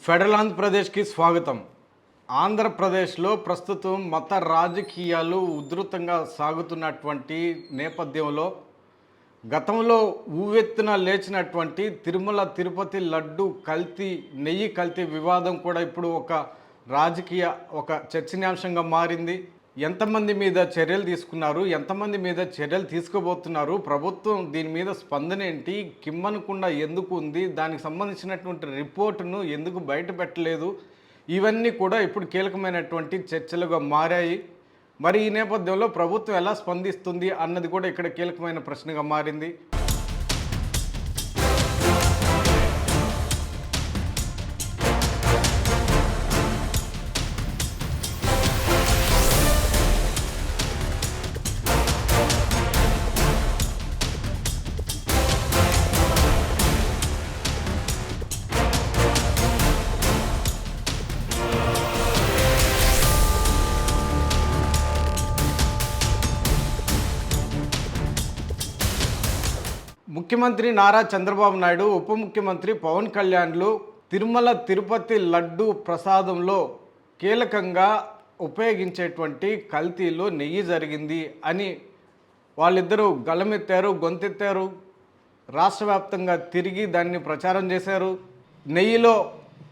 Federal ఆంధ్రప్రదేశ్కి స్వాగతం. ఆంధ్రప్రదేశ్లో ప్రస్తుతం మత రాజకీయాలు ఉధృతంగా సాగుతున్నటువంటి నేపథ్యంలో గతంలో ఉవ్వెత్తున లేచినటువంటి తిరుమల తిరుపతి లడ్డు కల్తీ నెయ్యి కల్తీ వివాదం కూడా ఇప్పుడు ఒక చర్చనీయాంశంగా మారింది. ఎంతమంది మీద చర్యలు తీసుకున్నారు, ఎంతమంది మీద చర్యలు తీసుకోబోతున్నారు, ప్రభుత్వం దీని మీద స్పందన ఏంటి, కిమ్మనకుండా ఎందుకు ఉంది, దానికి సంబంధించినటువంటి రిపోర్టును ఎందుకు బయట పెట్టలేదు, ఇవన్నీ కూడా ఇప్పుడు కీలకమైనటువంటి చర్చలుగా మారాయి. మరి ఈ నేపథ్యంలో ప్రభుత్వం ఎలా స్పందిస్తుంది అన్నది కూడా ఇక్కడ కీలకమైన ప్రశ్నగా మారింది. ముఖ్యమంత్రి నారా చంద్రబాబు నాయుడు, ఉప ముఖ్యమంత్రి పవన్ కళ్యాణ్లు తిరుమల తిరుపతి లడ్డు ప్రసాదంలో కీలకంగా ఉపయోగించేటువంటి కల్తీలో నెయ్యి జరిగింది అని వాళ్ళిద్దరూ గళమెత్తారు, గొంతెత్తారు. రాష్ట్ర వ్యాప్తంగా తిరిగి దాన్ని ప్రచారం చేశారు. నెయ్యిలో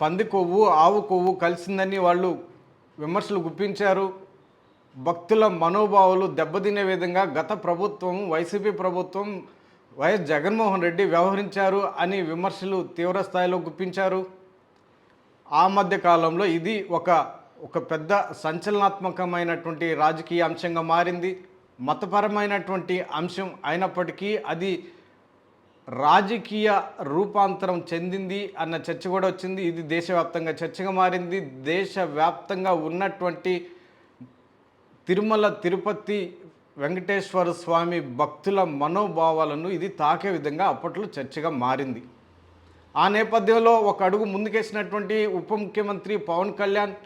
పంది కొవ్వు, ఆవు కొవ్వు కలిసిందని వాళ్ళు విమర్శలు గుప్పించారు. భక్తుల మనోభావాలు దెబ్బతినే విధంగా గత ప్రభుత్వం, వైసీపీ ప్రభుత్వం, వైఎస్ జగన్మోహన్ రెడ్డి వ్యవహరించారు అని విమర్శలు తీవ్రస్థాయిలో గుప్పించారు. ఆ మధ్య కాలంలో ఇది ఒక పెద్ద సంచలనాత్మకమైనటువంటి రాజకీయ అంశంగా మారింది. మతపరమైనటువంటి అంశం అయినప్పటికీ అది రాజకీయ రూపాంతరం చెందింది అన్న చర్చ కూడా వచ్చింది. ఇది దేశవ్యాప్తంగా చర్చగా మారింది. దేశవ్యాప్తంగా ఉన్నటువంటి తిరుమల తిరుపతి వెంకటేశ్వర స్వామి భక్తుల మనోభావాలను ఇది తాకే విధంగా అప్పట్లో చర్చగా మారింది. ఆ నేపథ్యంలో ఒక అడుగు ముందుకేసినటువంటి ఉప ముఖ్యమంత్రి పవన్ కళ్యాణ్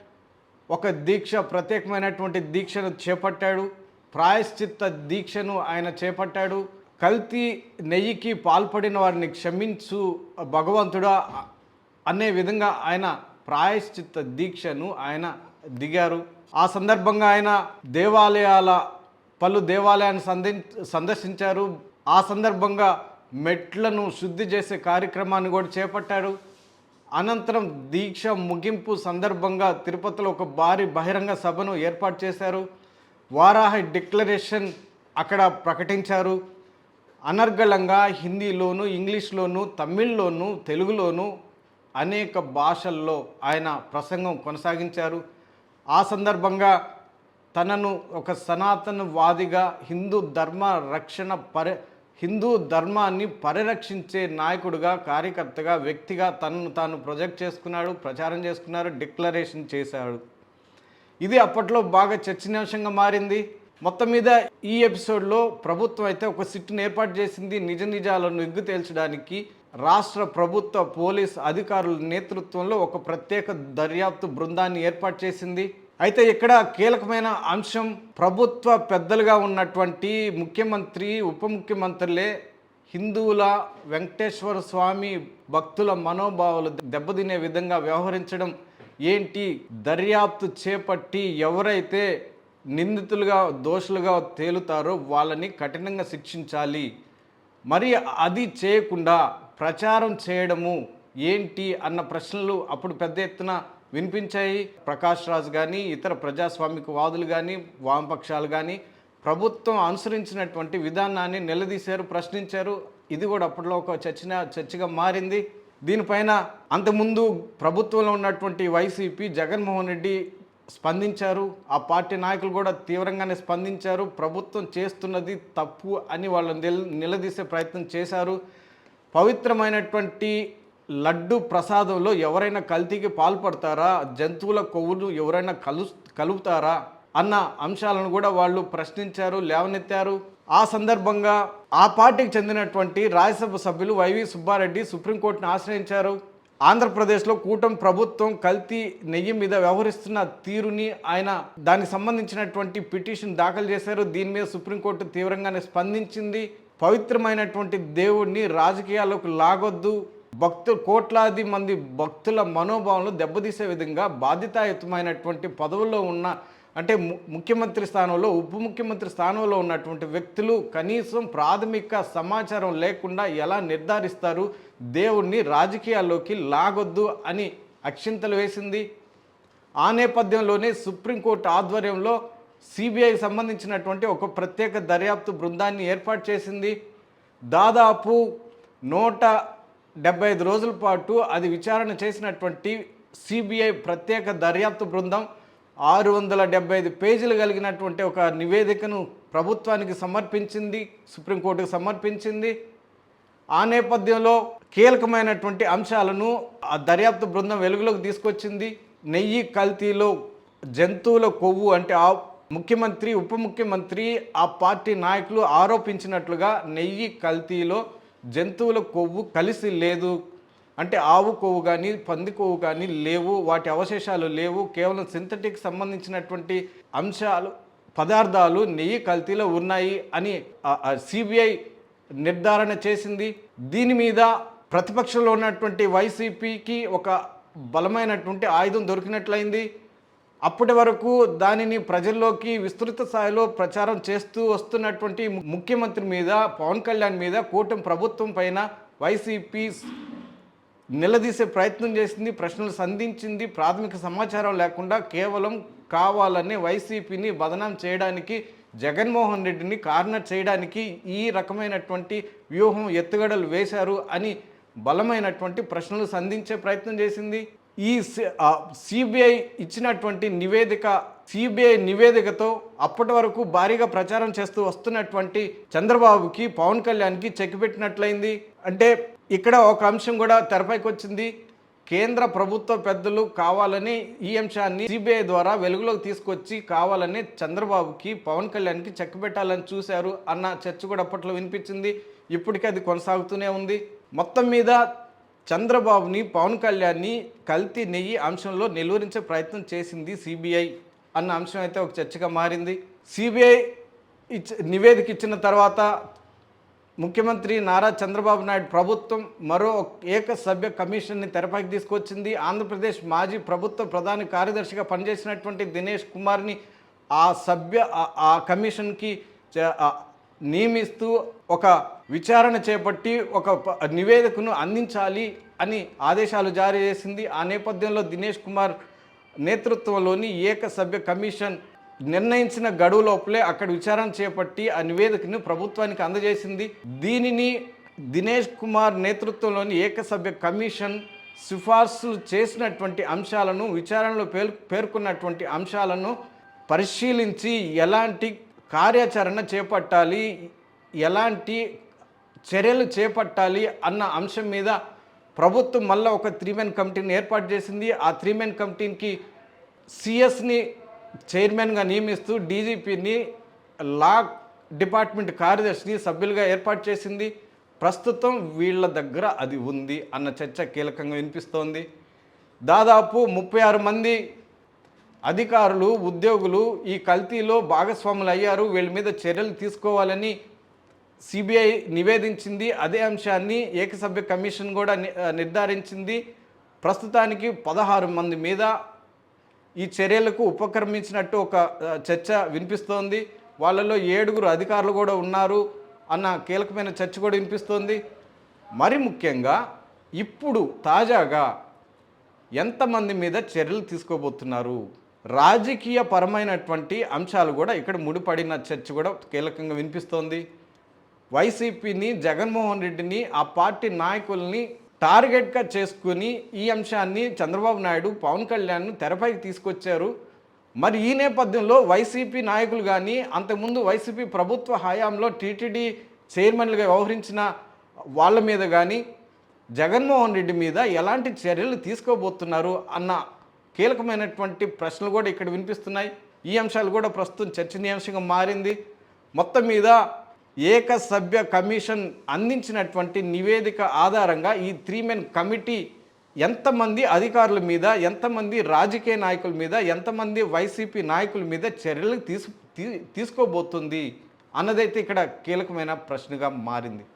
ప్రత్యేకమైనటువంటి దీక్షను చేపట్టాడు. ప్రాయశ్చిత్త దీక్షను ఆయన చేపట్టాడు. కల్తీ నెయ్యికి పాల్పడిన వారిని క్షమించు భగవంతుడా అనే విధంగా ఆయన ప్రాయశ్చిత్త దీక్షను ఆయన దిగారు. ఆ సందర్భంగా ఆయన పలు దేవాలయాన్ని సందర్శించారు. ఆ సందర్భంగా మెట్లను శుద్ధి చేసే కార్యక్రమాన్ని కూడా చేపట్టారు. అనంతరం దీక్ష ముగింపు సందర్భంగా తిరుపతిలో ఒక భారీ బహిరంగ సభను ఏర్పాటు చేశారు. వారాహి డిక్లరేషన్ అక్కడ ప్రకటించారు. అనర్గళంగా హిందీలోను, ఇంగ్లీష్లోను, తమిళ్లోను, తెలుగులోను అనేక భాషల్లో ఆయన ప్రసంగం కొనసాగించారు. ఆ సందర్భంగా తనను ఒక సనాతనవాదిగా హిందూ ధర్మాన్ని పరిరక్షించే నాయకుడిగా, కార్యకర్తగా, వ్యక్తిగా తనను తాను ప్రొజెక్ట్ చేసుకున్నాడు, ప్రచారం చేసుకున్నారు, డిక్లరేషన్ చేశాడు. ఇది అప్పట్లో బాగా చర్చనీయాంశంగా మారింది. మొత్తం మీద ఈ ఎపిసోడ్లో ప్రభుత్వం అయితే ఒక సిట్ను ఏర్పాటు చేసింది. నిజ నిజాలను ఎగ్గు తేల్చడానికి రాష్ట్ర ప్రభుత్వ పోలీస్ అధికారుల నేతృత్వంలో ఒక ప్రత్యేక దర్యాప్తు బృందాన్ని ఏర్పాటు చేసింది. అయితే ఇక్కడ కీలకమైన అంశం, ప్రభుత్వ పెద్దలుగా ఉన్నటువంటి ముఖ్యమంత్రి, ఉప ముఖ్యమంత్రులే హిందువుల వెంకటేశ్వర స్వామి భక్తుల మనోభావాలు దెబ్బతినే విధంగా వ్యవహరించడం ఏంటి? దర్యాప్తు చేపట్టి ఎవరైతే నిందితులుగా, దోషులుగా తేలుతారో వాళ్ళని కఠినంగా శిక్షించాలి. మరి అది చేయకుండా ప్రచారం చేయడము ఏంటి అన్న ప్రశ్నలు అప్పుడు పెద్ద ఎత్తున వినిపించాయి. ప్రకాష్ రాజ్ కానీ, ఇతర ప్రజాస్వామిక వాదులు కానీ, వామపక్షాలు కానీ ప్రభుత్వం అనుసరించినటువంటి విధానాన్ని నిలదీశారు, ప్రశ్నించారు. ఇది కూడా అప్పట్లో ఒక చర్చగా మారింది. దీనిపైన అంతకుముందు ప్రభుత్వంలో ఉన్నటువంటి వైసీపీ, జగన్మోహన్ రెడ్డి స్పందించారు. ఆ పార్టీ నాయకులు కూడా తీవ్రంగానే స్పందించారు. ప్రభుత్వం చేస్తున్నది తప్పు అని వాళ్ళని నిలదీసే ప్రయత్నం చేశారు. పవిత్రమైనటువంటి లడ్డు ప్రసాదంలో ఎవరైనా కల్తీకి పాల్పడతారా, జంతువుల కొవ్వును ఎవరైనా కలుపుతారా అన్న అంశాలను కూడా వాళ్ళు ప్రశ్నించారు, లేవనెత్తారు. ఆ సందర్భంగా ఆ పార్టీకి చెందినటువంటి రాజ్యసభ సభ్యులు వైవి సుబ్బారెడ్డి సుప్రీంకోర్టును ఆశ్రయించారు. ఆంధ్రప్రదేశ్లో కూటమి ప్రభుత్వం కల్తీ నెయ్యి మీద వ్యవహరిస్తున్న తీరుని ఆయన దానికి సంబంధించినటువంటి పిటిషన్ దాఖలు చేశారు. దీని మీద సుప్రీంకోర్టు తీవ్రంగానే స్పందించింది. పవిత్రమైనటువంటి దేవుడిని రాజకీయాల్లోకి లాగొద్దు, కోట్లాది మంది భక్తుల మనోభావాలను దెబ్బతీసే విధంగా బాధ్యతాయుతమైనటువంటి పదవుల్లో ఉన్న అంటే ముఖ్యమంత్రి స్థానంలో ఉప ముఖ్యమంత్రి స్థానంలో ఉన్నటువంటి వ్యక్తులు కనీసం ప్రాథమిక సమాచారం లేకుండా ఎలా నిర్ధారిస్తారు, దేవుణ్ణి రాజకీయాల్లోకి లాగొద్దు అని అక్షింతలు వేసింది. ఆ నేపథ్యంలోనే సుప్రీంకోర్టు ఆధ్వర్యంలో సిబిఐకి సంబంధించినటువంటి ఒక ప్రత్యేక దర్యాప్తు బృందాన్ని ఏర్పాటు చేసింది. దాదాపు 175 రోజుల పాటు అది విచారణ చేసినటువంటి సిబిఐ ప్రత్యేక దర్యాప్తు బృందం 675 పేజీలు కలిగినటువంటి ఒక నివేదికను ప్రభుత్వానికి సమర్పించింది, సుప్రీంకోర్టుకు సమర్పించింది. ఆ నేపథ్యంలో కీలకమైనటువంటి అంశాలను ఆ దర్యాప్తు బృందం వెలుగులోకి తీసుకొచ్చింది. నెయ్యి కల్తీలో జంతువుల కొవ్వు అంటే ఆ ముఖ్యమంత్రి ఉప ముఖ్యమంత్రి ఆ పార్టీ నాయకులు ఆరోపించినట్లుగా నెయ్యి కల్తీలో జంతువుల కొవ్వు కలిసి లేదు, అంటే ఆవు కొవ్వు కానీ పంది కొవ్వు కానీ లేవు, వాటి అవశేషాలు లేవు, కేవలం సింథటిక్ సంబంధించినటువంటి అంశాలు పదార్థాలు నెయ్యి కల్తీలో ఉన్నాయి అని సిబిఐ నిర్ధారణ చేసింది. దీని మీద ప్రతిపక్షంలో ఉన్నటువంటి వైసీపీకి ఒక బలమైనటువంటి ఆయుధం దొరికినట్లయింది. అప్పటి వరకు దానిని ప్రజల్లోకి విస్తృత స్థాయిలో ప్రచారం చేస్తూ వస్తున్నటువంటి ముఖ్యమంత్రి మీద, పవన్ కళ్యాణ్ మీద, కూటమి ప్రభుత్వం పైన వైసీపీ నిలదీసే ప్రయత్నం చేసింది, ప్రశ్నలు సంధించింది. ప్రాథమిక సమాచారం లేకుండా కేవలం కావాలని వైసీపీని బదనాం చేయడానికి, జగన్మోహన్ రెడ్డిని కార్నర్ చేయడానికి ఈ రకమైనటువంటి వ్యూహం ఎత్తుగడలు వేశారు అని బలమైనటువంటి ప్రశ్నలు సంధించే ప్రయత్నం చేసింది. ఈ సిబిఐ ఇచ్చినటువంటి సిబిఐ నివేదికతో అప్పటి వరకు భారీగా ప్రచారం చేస్తూ వస్తున్నటువంటి చంద్రబాబుకి, పవన్ కళ్యాణ్కి చెక్ పెట్టినట్లయింది. అంటే ఇక్కడ ఒక అంశం కూడా తెరపైకి వచ్చింది. కేంద్ర ప్రభుత్వ పెద్దలు కావాలని ఈ అంశాన్ని సిబిఐ ద్వారా వెలుగులోకి తీసుకొచ్చి కావాలని చంద్రబాబుకి, పవన్ కళ్యాణ్కి చెక్ పెట్టాలని చూశారు అన్న చర్చ కూడా అప్పట్లో వినిపించింది. ఇప్పటికీ అది కొనసాగుతూనే ఉంది. మొత్తం మీద చంద్రబాబుని, పవన్ కళ్యాణ్ని కల్తీ నెయ్యి అంశంలో నిలువరించే ప్రయత్నం చేసింది సిబిఐ అన్న అంశం అయితే ఒక చర్చగా మారింది. సిబిఐ నివేదిక ఇచ్చిన తర్వాత ముఖ్యమంత్రి నారా చంద్రబాబు నాయుడు ప్రభుత్వం మరో ఏకసభ్య కమిషన్ని తెరపైకి తీసుకొచ్చింది. ఆంధ్రప్రదేశ్ మాజీ ప్రభుత్వ ప్రధాన కార్యదర్శిగా పనిచేసినటువంటి దినేష్ కుమార్ని ఆ కమిషన్కి నియమిస్తూ ఒక విచారణ చేపట్టి ఒక నివేదికను అందించాలి అని ఆదేశాలు జారీ చేసింది. ఆ నేపథ్యంలో దినేష్ కుమార్ నేతృత్వంలోని ఏకసభ్య కమిషన్ నిర్ణయించిన గడువు లోపలే అక్కడ విచారణ చేపట్టి ఆ నివేదికను ప్రభుత్వానికి అందజేసింది. దీనిని దినేష్ కుమార్ నేతృత్వంలోని ఏకసభ్య కమిషన్ సిఫార్సులు చేసినటువంటి అంశాలను, విచారణలో పేర్కొన్నటువంటి అంశాలను పరిశీలించి ఎలాంటి కార్యాచరణ చేపట్టాలి, ఎలాంటి చర్యలు చేపట్టాలి అన్న అంశం మీద ప్రభుత్వం మళ్ళీ ఒక 3 మెన్ కమిటీని ఏర్పాటు చేసింది. ఆ 3 మెన్ కమిటీకి సిఎస్ని చైర్మన్గా నియమిస్తూ డీజీపీని, లా డిపార్ట్మెంట్ కార్యదర్శిని సభ్యులుగా ఏర్పాటు చేసింది. ప్రస్తుతం వీళ్ళ దగ్గర అది ఉంది అన్న చర్చ కీలకంగా వినిపిస్తోంది. దాదాపు 36 మంది అధికారులు, ఉద్యోగులు ఈ కల్తీలో భాగస్వాములు అయ్యారు. వీళ్ళ మీద చర్యలు తీసుకోవాలని సిబిఐ నివేదించింది. అదే అంశాన్ని ఏకసభ్య కమిషన్ కూడా నిర్ధారించింది. ప్రస్తుతానికి 16 మంది మీద ఈ చర్యలకు ఉపక్రమించినట్టు ఒక చర్చ వినిపిస్తోంది. వాళ్ళలో 7 అధికారులు కూడా ఉన్నారు అన్న కీలకమైన చర్చ కూడా వినిపిస్తోంది. మరి ముఖ్యంగా ఇప్పుడు తాజాగా ఎంతమంది మీద చర్యలు తీసుకోబోతున్నారు, రాజకీయ పరమైనటువంటి అంశాలు కూడా ఇక్కడ ముడిపడిన చర్చ కూడా కీలకంగా వినిపిస్తోంది. వైసీపీని, జగన్మోహన్ రెడ్డిని, ఆ పార్టీ నాయకుల్ని టార్గెట్గా చేసుకుని ఈ అంశాన్ని చంద్రబాబు నాయుడు, పవన్ కళ్యాణ్ను తెరపైకి తీసుకొచ్చారు. మరి ఈ నేపథ్యంలో వైసీపీ నాయకులు కానీ, అంతకుముందు వైసీపీ ప్రభుత్వ హయాంలో టీటీడీ చైర్మన్లుగా వ్యవహరించిన వాళ్ళ మీద కానీ, జగన్మోహన్ రెడ్డి మీద ఎలాంటి చర్యలు తీసుకోబోతున్నారు అన్న కీలకమైనటువంటి ప్రశ్నలు కూడా ఇక్కడ వినిపిస్తున్నాయి. ఈ అంశాలు కూడా ప్రస్తుతం చర్చనీయాంశంగా మారింది. మొత్తం మీద ఏకసభ్య కమిషన్ అందించినటువంటి నివేదిక ఆధారంగా ఈ 3 మెన్ కమిటీ ఎంతమంది అధికారుల మీద, ఎంతమంది రాజకీయ నాయకుల మీద, ఎంతమంది వైసీపీ నాయకుల మీద చర్యలు తీసుకోబోతుంది అన్నదైతే ఇక్కడ కీలకమైన ప్రశ్నగా మారింది.